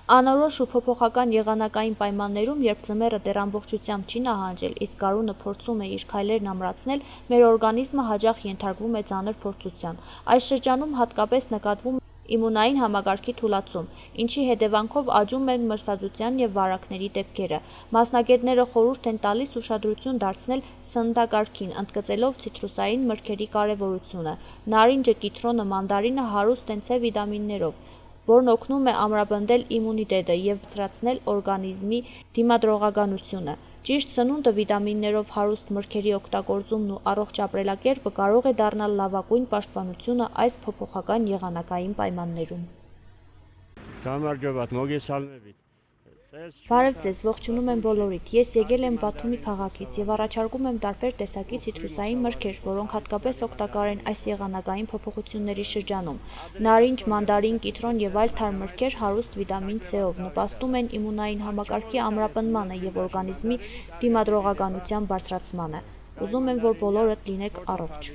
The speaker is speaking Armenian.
Անորոշ ու փոփոխական եղանակային պայմաններում, երբ ձմեռը դեռ ամբողջությամբ չի նահանջել, իսկ գարունը փորձում է իր քայլերն ամրացնել, մեր օրգանիզմը հաճախ ենթարկվում է ծանր փորձության։ Այս շրջանում հատկապես նկատվում է իմունային համակարգի թուլացում, ինչի հետևանքով աճում են մրսածության և վարակների դեպքերը։ Մասնագետները խորհուրդ են տալիս ուշադրություն դարձնել սննդակարգին, ընդգծելով ցիտրուսային մրգերի կարևորությունը։ Նարինջը, կիտրոնը, մանդարինը հարուստ են C վիտամիններով, որն օգնում է ամրապնդել իմունիտետը և բարձրացնել օրգանիզմի դիմադրողականությունը։ Ճիշտ սնունդը, վիտամիններով հարուստ մրգերի օգտագործումն ու առողջ ապրելակերպը կարող է դառնալ լավագույն պաշտպանությունը այս փոփոխական եղանակային պայմաններում։ Բարև ձեզ, ողջունում եմ բոլորիդ։ Ես եկել եմ Բաթումի քաղաքից և առաջարկում եմ տարբեր տեսակի ցիտրուսային մրգեր, որոնք հատկապես օգտակար են այս եղանակային փոփոխությունների շրջանում։ Նարինջ, մանդարին, կիտրոն և այլ թարմ մրգեր հարուստ վիտամին C-ով նպաստում են իմունային համակարգի ամրապնդմանը և օրգանիզմի դիմադրողականության բարձրացմանը։ Ուզում եմ, որ բոլորդ լինեք առողջ։